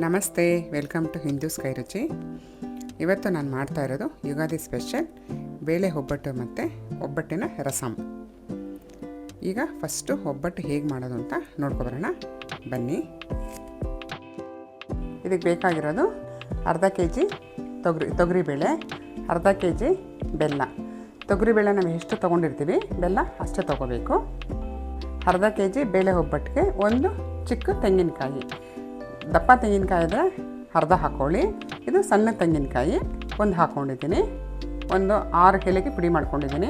ನಮಸ್ತೆ, welcome to Hindus ಕೈ ರುಚಿ. ಇವತ್ತು ನಾನು ಮಾಡ್ತಾ ಇರೋದು ಯುಗಾದಿ ಸ್ಪೆಷಲ್ ಬೇಳೆ ಒಬ್ಬಟ್ಟು ಮತ್ತು ಒಬ್ಬಟ್ಟಿನ ರಸಮ್. ಈಗ ಫಸ್ಟು ಒಬ್ಬಟ್ಟು ಹೇಗೆ ಮಾಡೋದು ಅಂತ ನೋಡ್ಕೊಬರೋಣ ಬನ್ನಿ. ಇದಕ್ಕೆ ಬೇಕಾಗಿರೋದು ಅರ್ಧ ಕೆ ಜಿ ತೊಗರಿಬೇಳೆ, ಅರ್ಧ ಕೆ ಜಿ ಬೆಲ್ಲ. ತೊಗರಿಬೇಳೆ ನಾವು ಎಷ್ಟು ತೊಗೊಂಡಿರ್ತೀವಿ ಬೆಲ್ಲ ಅಷ್ಟೇ ತೊಗೋಬೇಕು. ಅರ್ಧ ಕೆ ಜಿ ಬೇಳೆ ಒಬ್ಬಟ್ಟಿಗೆ ಒಂದು ಚಿಕ್ಕ ತೆಂಗಿನಕಾಯಿ, ದಪ್ಪ ತೆಂಗಿನಕಾಯಿ ಇದ್ದರೆ ಅರ್ಧ ಹಾಕ್ಕೊಳ್ಳಿ. ಇದು ಸಣ್ಣ ತೆಂಗಿನಕಾಯಿ ಒಂದು ಹಾಕ್ಕೊಂಡಿದ್ದೀನಿ. ಒಂದು 6 ಎಲೆಗೆ ಪುಡಿ ಮಾಡ್ಕೊಂಡಿದ್ದೀನಿ.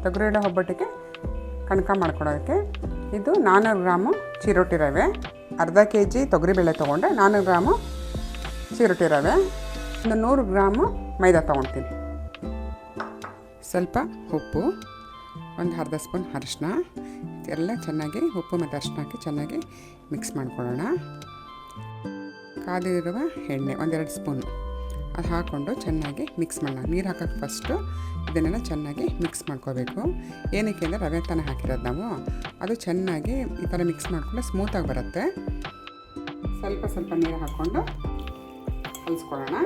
ತೊಗರಿಬೇಳೆ ಒಬ್ಬಟ್ಟಿಗೆ ಕಣಕ ಮಾಡ್ಕೊಡೋಕ್ಕೆ ಇದು 400 ಗ್ರಾಮು ಚಿರೋಟಿ ರವೆ. ಅರ್ಧ ಕೆ ಜಿ ತೊಗರಿಬೇಳೆ ತೊಗೊಂಡೆ 400 ಗ್ರಾಮು ಚಿರೋಟಿ ರವೆ, ಒಂದು 100 ಗ್ರಾಮು ಮೈದಾ ತೊಗೊಳ್ತೀನಿ. ಸ್ವಲ್ಪ ಉಪ್ಪು, ಒಂದು ಅರ್ಧ ಸ್ಪೂನ್ ಅರಿಶಿನ, ಎಲ್ಲ ಚೆನ್ನಾಗಿ ಉಪ್ಪು ಮತ್ತು ಅರಿಶಿನ ಹಾಕಿ ಚೆನ್ನಾಗಿ ಮಿಕ್ಸ್ ಮಾಡ್ಕೊಳ್ಳೋಣ. ಕಾದಿರುವ ಎಣ್ಣೆ 1-2 ಸ್ಪೂನು ಅದು ಹಾಕ್ಕೊಂಡು ಚೆನ್ನಾಗಿ ಮಿಕ್ಸ್ ಮಾಡೋಣ. ನೀರು ಹಾಕೋಕ್ಕೆ ಫಸ್ಟು ಇದನ್ನೆಲ್ಲ ಚೆನ್ನಾಗಿ ಮಿಕ್ಸ್ ಮಾಡ್ಕೋಬೇಕು. ಏನಕ್ಕೆ ಅಂದರೆ ರವೆ ತಾನೇ ಹಾಕಿರೋದು ನಾವು, ಅದು ಚೆನ್ನಾಗಿ ಈ ಥರ ಮಿಕ್ಸ್ ಮಾಡಿಕೊಂಡ್ರೆ ಸ್ಮೂತಾಗಿ ಬರುತ್ತೆ. ಸ್ವಲ್ಪ ನೀರು ಹಾಕ್ಕೊಂಡು ಕಲಿಸ್ಕೊಳ್ಳೋಣ.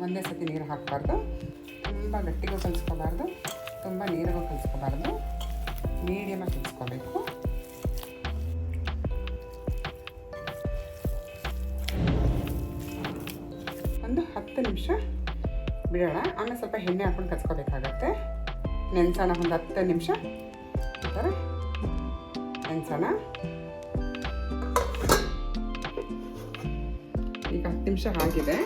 ಒಂದೇ ಸತಿ ನೀರು ಹಾಕಬಾರ್ದು, ತುಂಬ ಗಟ್ಟಿಗೂ ಕಲಿಸ್ಕೋಬಾರ್ದು, ತುಂಬ ನೀರಿಗೂ ಕಲಿಸ್ಕೋಬಾರ್ದು, ಮೀಡಿಯಮಾಗಿ ಕಲಿಸ್ಕೋಬೇಕು. ಒಂದು 10 ನಿಮಿಷ ಬಿಡೋಣ. ಆಮೇಲೆ ಸ್ವಲ್ಪ ಎಣ್ಣೆ ಹಾಕ್ಕೊಂಡು ಕಲಿಸ್ಕೋಬೇಕಾಗತ್ತೆ. ನೆನೆಸೋಣ, ಒಂದು 10 ನಿಮಿಷ ಈ ಥರ ನೆನೆಸೋಣ. ಈಗ 10 ನಿಮಿಷ ಆಗಿದೆ.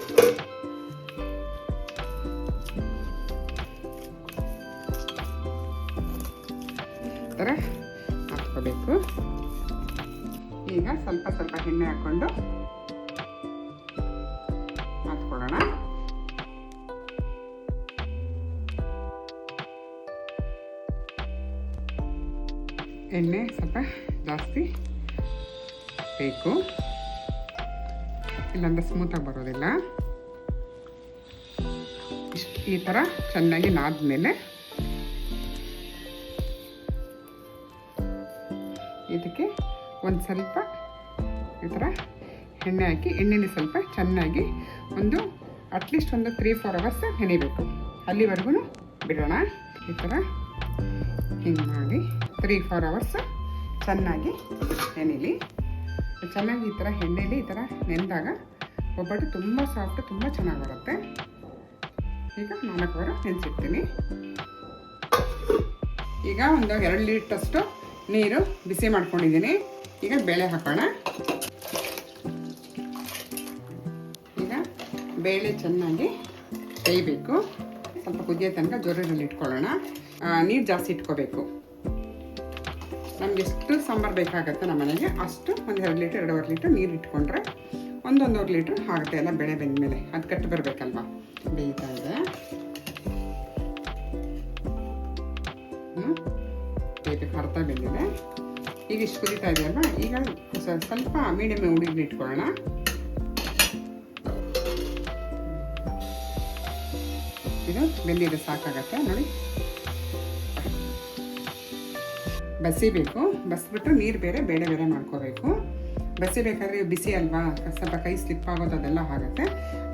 ಈ ಥರ ಹಾಕ್ಕೋಬೇಕು. ಈಗ ಸ್ವಲ್ಪ ಎಣ್ಣೆ ಹಾಕ್ಕೊಂಡು ಹಾಕ್ಕೊಳ್ಳೋಣ. ಎಣ್ಣೆ ಸ್ವಲ್ಪ ಜಾಸ್ತಿ ಬೇಕು, ಇಲ್ಲಾಂದರೆ ಸ್ಮೂತಾಗಿ ಬರೋದಿಲ್ಲ. ಈ ಥರ ಚೆನ್ನಾಗಿ ನಾದ್ಮೇಲೆ ಇದಕ್ಕೆ ಒಂದು ಸ್ವಲ್ಪ ಈ ಥರ ಎಣ್ಣೆ ಹಾಕಿ, ಎಣ್ಣೆನೇ ಸ್ವಲ್ಪ ಚೆನ್ನಾಗಿ ಒಂದು ಅಟ್ಲೀಸ್ಟ್ ಒಂದು 3-4 ಅವರ್ಸ್ ನೆನೆಯಬೇಕು. ಅಲ್ಲಿವರೆಗೂ ಬಿಡೋಣ. ಈ ಥರ ಹಿಂಗೆ ಮಾಡಿ 3-4 ಅವರ್ಸ್ ಚೆನ್ನಾಗಿ ನೆನೆಯಲಿ. ಚೆನ್ನಾಗಿ ಈ ಥರ ಎಣ್ಣೆಲಿ ಈ ಥರ ನೆನೆದಾಗ ಒಬ್ಬಟ್ಟು ತುಂಬ ಸಾಫ್ಟ್, ತುಂಬ ಚೆನ್ನಾಗಿ ಬರುತ್ತೆ. ಈಗ 4 ಅವರ್ ನೆನೆಸಿಡ್ತೀನಿ. ಈಗ ಒಂದು 2 ಲೀಟ್ರಷ್ಟು ನೀರು ಬಿಸಿ ಮಾಡ್ಕೊಂಡಿದ್ದೀನಿ. ಈಗ ಬೇಳೆ ಹಾಕೋಣ. ಈಗ ಬೇಳೆ ಚೆನ್ನಾಗಿ ಬೇಯಬೇಕು. ಸ್ವಲ್ಪ ಕುದಿಯೋ ತನಕ ಜೋರಲ್ಲಿ ಇಟ್ಕೊಳ್ಳೋಣ. ನೀರು ಜಾಸ್ತಿ ಇಟ್ಕೋಬೇಕು. ನಮ್ಗೆ ಎಷ್ಟು ಸಾಂಬಾರು ಬೇಕಾಗತ್ತೆ ನಮ್ಮ ಮನೆಗೆ ಅಷ್ಟು ಒಂದು 2 ಲೀಟ್ರ್ 2.5 ಲೀಟ್ರ್ ನೀರು ಇಟ್ಕೊಂಡ್ರೆ 1-1.5 ಲೀಟ್ರ್ ಆಗುತ್ತೆ. ಎಲ್ಲ ಬೆಳೆ ಬೆಂದಮೇಲೆ ಅದು ಕಟ್ಟು ಬರಬೇಕಲ್ವ. ಬೇಯ್ತಾ ಇದೆ. ಬೇಯಬೇಕು, ಅರ್ಧ ಬೆಂದಿದೆ. ಈಗ ಇಷ್ಟು ಕುದೀತಾ ಇದೆಯಲ್ವ, ಈಗ ಸ್ವಲ್ಪ ಮೀಡಿಯಮ್ ಉಡಿಗೆ ಇಟ್ಕೊಳ್ಳೋಣ. ಇದು ಬೆಂದಿದೆ, ಸಾಕಾಗತ್ತೆ ನೋಡಿ. ಬಸಿಬೇಕು. ಬಸ್ಬಿಟ್ಟು ನೀರು ಬೇರೆ ಬೇಳೆ ಬೇರೆ ಮಾಡ್ಕೋಬೇಕು. ಬಸಿಬೇಕಾದ್ರೆ ಬಿಸಿ ಅಲ್ವಾ, ಸ್ವಲ್ಪ ಕೈ ಸ್ಲಿಪ್ ಆಗೋದು ಅದೆಲ್ಲ ಆಗುತ್ತೆ.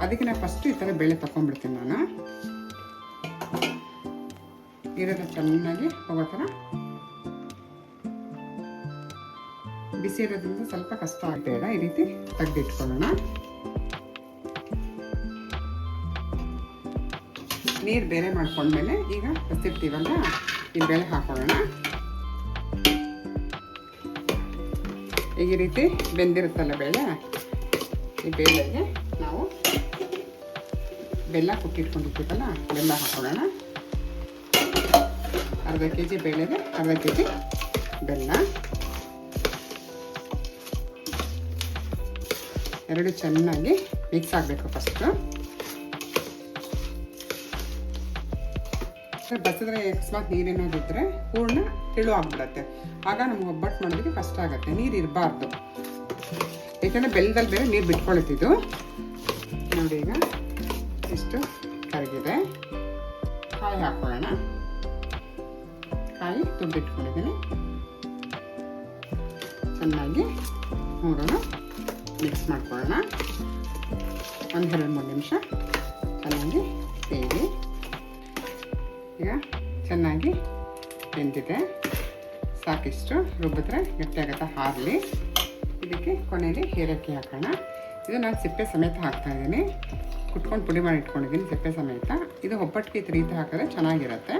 ಅದಕ್ಕೆ ನಾನು ಫಸ್ಟು ಈ ಥರ ಬೇಳೆ ತೊಗೊಂಡ್ಬಿಡ್ತೀನಿ. ನಾನು ನೀರೆಲ್ಲ ಚೆನ್ನಾಗಿ ಹೋಗೋ ಥರ ಬಿಸಿ ಇರೋದ್ರಿಂದ ಸ್ವಲ್ಪ ಕಷ್ಟ ಆಗಬೇಡ. ಈ ರೀತಿ ತೆಗೆದಿಟ್ಕೊಳ್ಳೋಣ. ನೀರು ಬೇರೆ ಮಾಡ್ಕೊಂಡ್ಮೇಲೆ ಈಗ ಬಸಿರ್ತೀವಲ್ಲ ಈ ಬೇಳೆ ಹಾಕೊಳ್ಳೋಣ. ಈಗ ಈ ರೀತಿ ಬೆಂದಿರುತ್ತಲ್ಲ ಬೇಳೆ, ಈ ಬೇಳೆಗೆ ನಾವು ಬೆಲ್ಲ ಕುಟ್ಟಿಟ್ಕೊಂಡಿರ್ತೀವಲ್ಲ ಬೆಲ್ಲ ಹಾಕೊಳ್ಳೋಣ. ಅರ್ಧ ಕೆ ಜಿ ಬೇಳೆಗೆ ಅರ್ಧ ಕೆ ಜಿ ಬೆಲ್ಲ. ಎರಡು ಚೆನ್ನಾಗಿ ಮಿಕ್ಸ್ ಆಗಬೇಕು. ಫಸ್ಟು ಬಸಿದ್ರೆ ಅಕಸ್ಮಾತ್ ನೀರೇನಾದಿದ್ರೆ ಪೂರ್ಣ ತಿಳು ಆಗ್ಬಿಡತ್ತೆ. ಆಗ ನಮ್ಗೆ ಒಬ್ಬಟ್ಟು ಮಾಡೋದಕ್ಕೆ ಕಷ್ಟ ಆಗುತ್ತೆ. ನೀರು ಇರಬಾರ್ದು, ಯಾಕಂದರೆ ಬೆಲ್ಲದಲ್ಲಿ ಬೇರೆ ನೀರು ಬಿಟ್ಕೊಳ್ತಿದ್ದು. ನೋಡಿ ಈಗ ಇಷ್ಟು ಕರಗಿದೆ. ಕಾಯಿ ಹಾಕೊಳ್ಳೋಣ. ಕಾಯಿ ತುರಿದಿಟ್ಕೊಂಡಿದ್ದೀನಿ. ಚೆನ್ನಾಗಿ ಮೂರನ್ನು ಮಿಕ್ಸ್ ಮಾಡ್ಕೊಳ್ಳೋಣ. 1-2-3 ನಿಮಿಷ ಚೆನ್ನಾಗಿ ಬೇಯಿ. ಈಗ ಚೆನ್ನಾಗಿ ಬೆಂದಿದೆ, ಸಾಕಿಷ್ಟು ರುಬ್ಬಿದ್ರೆ ಗಟ್ಟಿಯಾಗತ್ತೆ, ಹಾರಲಿ. ಇದಕ್ಕೆ ಕೊನೆಯಲ್ಲಿ ಏಲಕ್ಕಿ ಹಾಕೋಣ. ಇದು ನಾನು ಸಿಪ್ಪೆ ಸಮೇತ ಹಾಕ್ತಾಯಿದ್ದೀನಿ, ಕುಟ್ಕೊಂಡು ಪುಡಿ ಮಾಡಿ ಇಟ್ಕೊಂಡಿದ್ದೀನಿ ಸಿಪ್ಪೆ ಸಮೇತ. ಇದು ಒಬ್ಬಟ್ಟಿಗೆ ಈ ರೀತಿ ಹಾಕಿದ್ರೆ ಚೆನ್ನಾಗಿರುತ್ತೆ.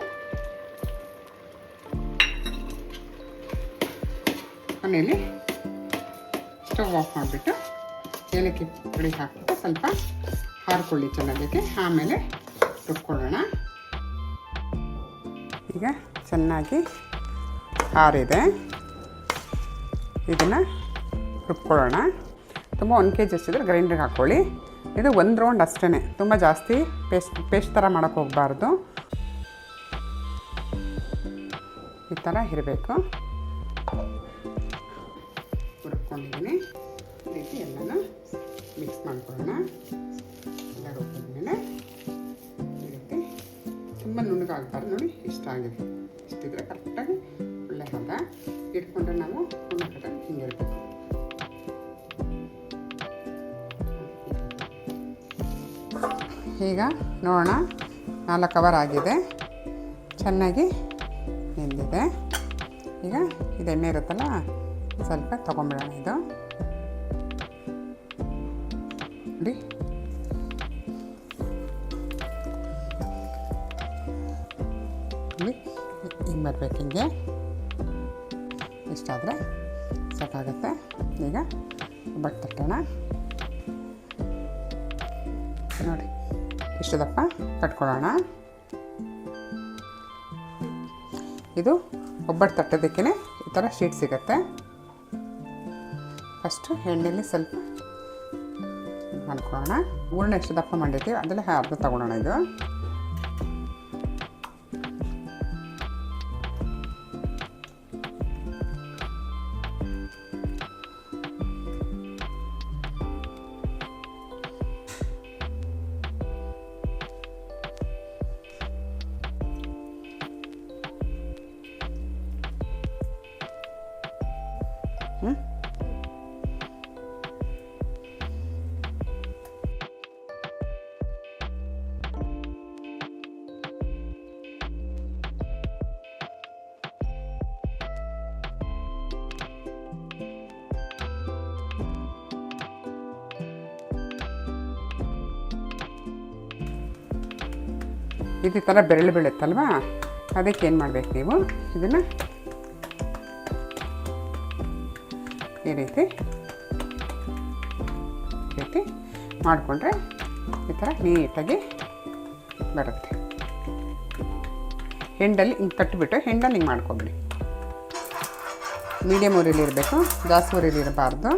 ಕೊನೆಯಲ್ಲಿ ಸ್ಟವ್ ಆಫ್ ಮಾಡಿಬಿಟ್ಟು ಏಲಕ್ಕಿ ಪುಡಿ ಹಾಕ್ಬಿಟ್ಟು ಸ್ವಲ್ಪ ಹಾರ್ಕೊಳ್ಳಿ ಚೆನ್ನಾಗಿ. ಆಮೇಲೆ ರುಬ್ಕೊಳ್ಳೋಣ. ಈಗ ಚೆನ್ನಾಗಿ ಆರಿದೆ, ಇದನ್ನು ರುಬ್ಕೊಳ್ಳೋಣ. ತುಂಬ 1 kg ಅಷ್ಟಿದ್ರೆ ಗ್ರೈಂಡ್ರಿಗೆ ಹಾಕ್ಕೊಳ್ಳಿ. ಇದು 1 ರೌಂಡ್ ಅಷ್ಟೇ, ತುಂಬ ಜಾಸ್ತಿ ಪೇಸ್ಟ್ ಥರ ಮಾಡೋಕ್ಕೆ ಹೋಗಬಾರ್ದು. ಈ ಥರ ಇರಬೇಕು. ರುಬ್ಕೊಂಡಿದ್ದೀನಿ. ಈ ರೀತಿ ಎಲ್ಲನೂ ಮಿಕ್ಸ್ ಮಾಡ್ಕೊಳ್ಳೋಣ. ಎಲ್ಲ ರುಬ್ಬಿದ್ಮೇಲೆ ಈ ರೀತಿ ತುಂಬ ನುಣ್ಣಗಾಗಬಾರ್ದು. ನೋಡಿ ಇಷ್ಟ ಆಗಿದೆ, ಇಷ್ಟಿದ್ರೆ ಕರೆಕ್ಟಾಗಿ ಒಳ್ಳೆ ಹದ. ಇಟ್ಕೊಂಡ್ರೆ ನಾವು ನುಣ್ಣಗೆ ಹಿಂಗಿರ್ಬೇಕು. ಈಗ ನೋಡೋಣ, 4 ಅವರ್ ಆಗಿದೆ, ಚೆನ್ನಾಗಿ ಬೆಂದಿದೆ. ಈಗ ಇದು ಎಣ್ಣೆ ಇರುತ್ತಲ್ಲ, ಸ್ವಲ್ಪ ತೊಗೊಂಬಿಡೋಣ. ಇದು ನೋಡಿ, ಹಿಂಗೆ ಬರಬೇಕು. ಹಿಂಗೆ ಇಷ್ಟಾದರೆ ಸಾಕಾಗುತ್ತೆ. ಈಗ ಒಬ್ಬಟ್ಟು ತಟ್ಟೋಣ. ನೋಡಿ ಇಷ್ಟು ದಪ್ಪ ಕಟ್ಕೊಳ್ಳೋಣ. ಇದು ಒಬ್ಬಟ್ಟು ತಟ್ಟೋದಕ್ಕೇ ಈ ಥರ ಶೀಟ್ ಸಿಗುತ್ತೆ. ಫಸ್ಟು ಎಣ್ಣೆಯಲ್ಲಿ ಸ್ವಲ್ಪ ಮಾಡ್ಕೊಳ್ಳೋಣ. ಹೂರಣ ಎಷ್ಟು ದಪ್ಪ ಮಾಡಿರ್ತೀವಿ ಅದೆಲ್ಲ ಅರ್ಧ ತಗೊಳ್ಳೋಣ. ಇದು ಈ ಥರ ಬೆರಳು ಬೀಳುತ್ತಲ್ವ, ಅದಕ್ಕೆ ಏನು ಮಾಡಬೇಕು, ನೀವು ಇದನ್ನು ಈ ರೀತಿ ಮಾಡಿಕೊಂಡ್ರೆ ಈ ಥರ ನೀಟಾಗಿ ಬರುತ್ತೆ. ಹೆಂಡಲ್ಲಿ ಹಿಂಗೆ ಕಟ್ಟಿಬಿಟ್ಟು ಹೆಂಡಲ್ಲಿ ಹಿಂಗೆ ಮಾಡ್ಕೊಬಿಡಿ. ಮೀಡಿಯಮ್ ಉರಿಲಿ ಇರಬೇಕು, ಜಾಸ್ತಿ ಉರಿಲಿ ಇರಬಾರ್ದು.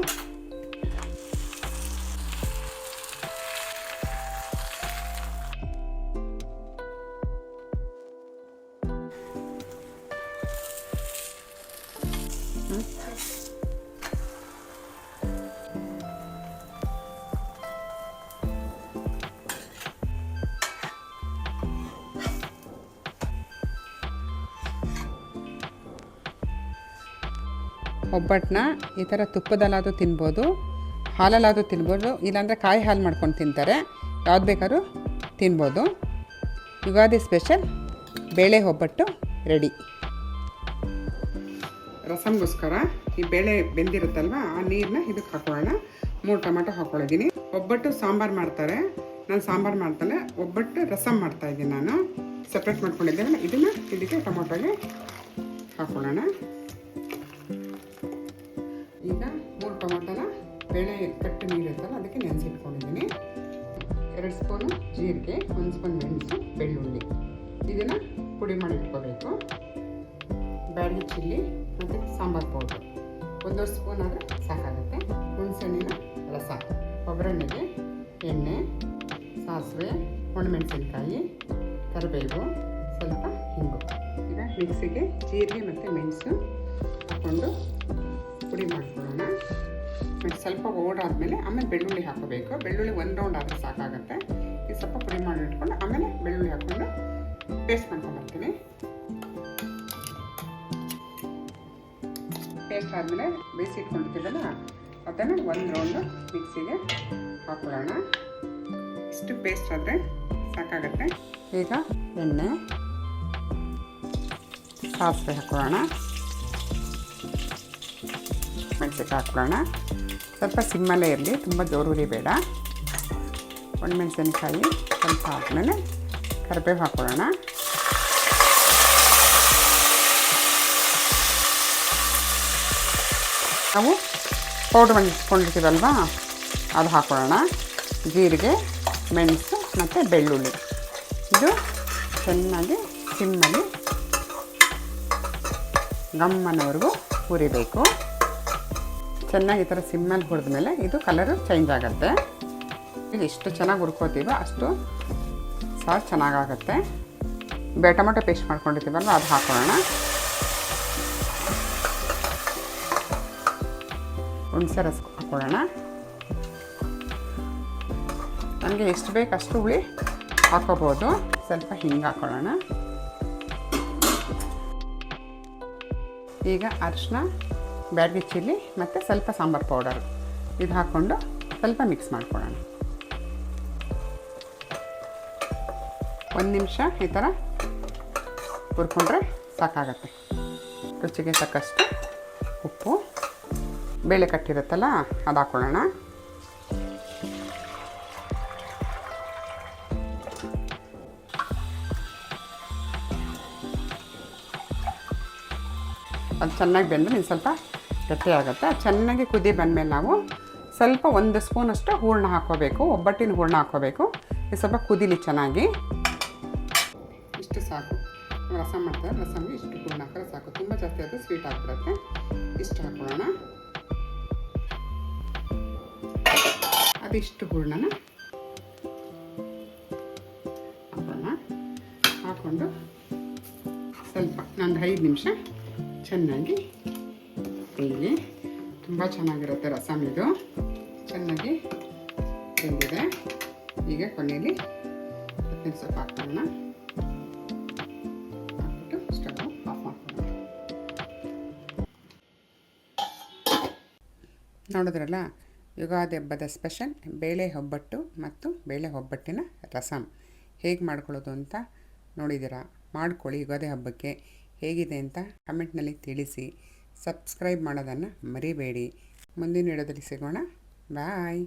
ಒಬ್ಬಟ್ಟನ್ನ ಈ ಥರ ತುಪ್ಪದಲ್ಲಾದರೂ ತಿನ್ಬೋದು, ಹಾಲಲ್ಲಾದರೂ ತಿನ್ಬೋದು, ಇಲ್ಲಾಂದರೆ ಕಾಯಿ ಹಾಲು ಮಾಡ್ಕೊಂಡು ತಿಂತಾರೆ. ಯಾವ್ದು ಬೇಕಾದ್ರೂ ತಿನ್ಬೋದು. ಯುಗಾದಿ ಸ್ಪೆಷಲ್ ಬೇಳೆ ಒಬ್ಬಟ್ಟು ರೆಡಿ. ರಸಮ್ಗೋಸ್ಕರ ಈ ಬೇಳೆ ಬೆಂದಿರುತ್ತಲ್ವ, ಆ ನೀರನ್ನ ಇದಕ್ಕೆ ಹಾಕೊಳ್ಳೋಣ. 3 ಟೊಮೆಟೊ ಹಾಕ್ಕೊಂಡಿದ್ದೀನಿ. ಒಬ್ಬಟ್ಟು ಸಾಂಬಾರು ಮಾಡ್ತಾರೆ, ನಾನು ಸಾಂಬಾರು ಮಾಡ್ತಾನೆ, ಒಬ್ಬಟ್ಟು ರಸಮ್ ಮಾಡ್ತಾಯಿದ್ದೀನಿ. ನಾನು ಸಪ್ರೇಟ್ ಮಾಡ್ಕೊಂಡಿದ್ದೇನೆ. ಇದನ್ನು ಇದಕ್ಕೆ ಟೊಮೊಟೊಗೆ ಹಾಕೊಳ್ಳೋಣ. ಈಗ 3 ಟೊಮೊಟೊನ ಬೇಳೆ ಕಟ್ಟು ನೀರಿರುತ್ತಲ್ಲ ಅದಕ್ಕೆ ನೆನೆಸಿಟ್ಕೊಂಡಿದ್ದೀನಿ. 2 ಸ್ಪೂನು ಜೀರಿಗೆ, 1 ಸ್ಪೂನ್ ಮೆಣಸು, ಬೆಳ್ಳುಳ್ಳಿ, ಇದನ್ನು ಪುಡಿ ಮಾಡಿ ಇಟ್ಕೋಬೇಕು. ಬ್ಯಾಡಗಿ ಚಿಲ್ಲಿ ಮತ್ತು ಸಾಂಬಾರು ಪೌಡ್ರು 1 ಸ್ಪೂನ್ ಆದರೆ ಸಾಕಾಗುತ್ತೆ. ಹುಣಸೆಹಣ್ಣಿನ ರಸ, ಒಗ್ಗರಣೆಗೆ ಎಣ್ಣೆ, ಸಾಸಿವೆ, ಒಣಮೆಣಸಿನ್ಕಾಯಿ, ಕರಿಬೇವು, ಸ್ವಲ್ಪ ಹಿಂಗು. ಈಗ ಮಿಕ್ಸಿಗೆ ಜೀರಿಗೆ ಮತ್ತು ಮೆಣಸು ಹಾಕ್ಕೊಂಡು ಪುಡಿ ಮಾಡ್ಕೊಳ್ಳೋಣ. ಸ್ವಲ್ಪ ಓಡಾದ್ಮೇಲೆ ಆಮೇಲೆ ಬೆಳ್ಳುಳ್ಳಿ ಹಾಕೋಬೇಕು. ಬೆಳ್ಳುಳ್ಳಿ 1 ರೌಂಡ್ ಆದರೆ ಸಾಕಾಗುತ್ತೆ. ಇದು ಸ್ವಲ್ಪ ಪುಡಿ ಮಾಡಿ ಇಟ್ಕೊಂಡು ಆಮೇಲೆ ಬೆಳ್ಳುಳ್ಳಿ ಹಾಕ್ಕೊಂಡು ಪೇಸ್ಟ್ ಮಾಡ್ಕೊಂಡ್ಬರ್ತೀನಿ. ಪೇಸ್ಟ್ ಆದಮೇಲೆ ಬೇಯಿಸಿ ಇಟ್ಕೊಂಡಿದ್ದೀವಲ್ಲ ಅದನ್ನು ಒಂದು ರೌಂಡು ಮಿಕ್ಸಿಗೆ ಹಾಕೊಳ್ಳೋಣ. ಇಷ್ಟು ಪೇಸ್ಟ್ ಆದರೆ ಸಾಕಾಗತ್ತೆ. ಈಗ ಎಣ್ಣೆ, ಸಾಸಿವೆ ಹಾಕೊಳ್ಳೋಣ, ಮೆಣಸಿನ್ಕಾಯಿ ಹಾಕೊಳ್ಳೋಣ. ಸ್ವಲ್ಪ ಸಿಮ್ಮಲ್ಲೇ ಇರಲಿ, ತುಂಬ ಜೋರು ಬೇಡ. ಒಣಮೆಣಸಿನ್ಕಾಯಿ ಸ್ವಲ್ಪ ಆದಮೇಲೆ ಕರಿಬೇವು ಹಾಕೊಳ್ಳೋಣ. ನಾವು ಪೌಡ್ರ್ ಮಾಡಿಟ್ಕೊಂಡಿರ್ತೀವಲ್ವ ಅದು ಹಾಕೊಳ್ಳೋಣ. ಜೀರಿಗೆ, ಮೆಣಸು ಮತ್ತು ಬೆಳ್ಳುಳ್ಳಿ ಇದು ಚೆನ್ನಾಗಿ ಸಿಮ್ಮಲ್ಲಿ ಗಮ್ಮನವರೆಗೂ ಹುರಿಬೇಕು. ಚೆನ್ನಾಗಿ ಈ ಥರ ಸಿಮ್ಮಲ್ಲಿ ಹುರಿದ್ಮೇಲೆ ಇದು ಕಲರು ಚೇಂಜ್ ಆಗುತ್ತೆ. ಈಗ ಎಷ್ಟು ಚೆನ್ನಾಗಿ ಹುರ್ಕೋತೀವೋ ಅಷ್ಟು ಸಾರು ಚೆನ್ನಾಗಾಗುತ್ತೆ. ಟೊಮೆಟೊ ಪೇಸ್ಟ್ ಮಾಡ್ಕೊಂಡಿರ್ತೀವಲ್ವ ಅದು ಹಾಕೊಳ್ಳೋಣ. ಹುಣಸೆ ರಸ ಹಾಕೊಳ್ಳೋಣ. ನನಗೆ ಎಷ್ಟು ಬೇಕು ಅಷ್ಟು ಹುಳಿ ಹಾಕೋಬೋದು. ಸ್ವಲ್ಪ ಹಿಂಗೆ ಹಾಕೊಳ್ಳೋಣ. ಈಗ ಅರಿಶಿನ, ಬ್ಯಾಡಗಿ ಚಿಲ್ಲಿ ಮತ್ತು ಸ್ವಲ್ಪ ಸಾಂಬಾರು ಪೌಡರ್ ಇದು ಹಾಕ್ಕೊಂಡು ಸ್ವಲ್ಪ ಮಿಕ್ಸ್ ಮಾಡ್ಕೊಳ್ಳೋಣ. 1 ನಿಮಿಷ ಈ ಥರ ಹುರ್ಕೊಂಡ್ರೆ ಸಾಕಾಗತ್ತೆ. ರುಚಿಗೆ ತಕ್ಕಷ್ಟು ಉಪ್ಪು, ಬೇಳೆ ಕಟ್ಟಿರುತ್ತಲ್ಲ ಅದು ಹಾಕ್ಕೊಳ್ಳೋಣ. ಅದು ಚೆನ್ನಾಗಿ ಬೆಂದರೆ ಇನ್ನು ಸ್ವಲ್ಪ ಗಟ್ಟಿ ಆಗುತ್ತೆ. ಚೆನ್ನಾಗಿ ಕುದಿ ಬಂದಮೇಲೆ ನಾವು ಸ್ವಲ್ಪ 1 ಸ್ಪೂನಷ್ಟು ಹೂರಣ ಹಾಕ್ಕೋಬೇಕು. ಒಬ್ಬಟ್ಟಿನ ಹೂರಣ ಹಾಕ್ಕೋಬೇಕು. ಇದು ಸ್ವಲ್ಪ ಕುದಿಲಿ ಚೆನ್ನಾಗಿ. ಇಷ್ಟು ಸಾಕು. ರಸಂ ಮಾಡ್ತಾರೆ, ರಸಮ್ಗೆ ಇಷ್ಟು ಹೂರಣ ಹಾಕಿದ್ರೆ ಸಾಕು. ತುಂಬ ಜಾಸ್ತಿ ಆದರೆ ಸ್ವೀಟ್ ಆಗಿಬಿಡುತ್ತೆ. ಇಷ್ಟು ಹಾಕ್ಕೊಳ್ಳೋಣ. ಅದಿಷ್ಟು ಹೂರಣನ ಹಾಕೋಣ. ಹಾಕ್ಕೊಂಡು ಸ್ವಲ್ಪ ಒಂದು 5 ನಿಮಿಷ ಚೆನ್ನಾಗಿ ಬೇಯಲಿ. ತುಂಬ ಚೆನ್ನಾಗಿರುತ್ತೆ ರಸಮ್ ಇದು. ಚೆನ್ನಾಗಿ ಬೆಂದಿದೆ. ಈಗ ಕೊನೆಯಲ್ಲಿ ಕೊತ್ತಂಬರಿ ಸೊಪ್ಪು ಹಾಕೋಣ. ಹಾಕ್ಬಿಟ್ಟು ಸ್ಟವ್ ಆಫ್ ಮಾಡ್ಕೊಳ್ಳೋಣ. ನೋಡಿದ್ರಲ್ಲ, ಯುಗಾದಿ ಹಬ್ಬದ ಸ್ಪೆಷಲ್ ಬೇಳೆ ಒಬ್ಬಟ್ಟು ಮತ್ತು ಬೇಳೆ ಒಬ್ಬಟ್ಟಿನ ರಸಮ್ ಹೇಗೆ ಮಾಡ್ಕೊಳ್ಳೋದು ಅಂತ ನೋಡಿದ್ದೀರಾ. ಮಾಡ್ಕೊಳ್ಳಿ. ಯುಗಾದಿ ಹಬ್ಬಕ್ಕೆ ಹೇಗಿದೆ ಅಂತ ಕಮೆಂಟ್ನಲ್ಲಿ ತಿಳಿಸಿ. ಸಬ್ಸ್ಕ್ರೈಬ್ ಮಾಡೋದನ್ನು ಮರಿಬೇಡಿ. ಮುಂದಿನ ವಿಡಿಯೋದಲ್ಲಿ ಸಿಗೋಣ. ಬಾಯ್.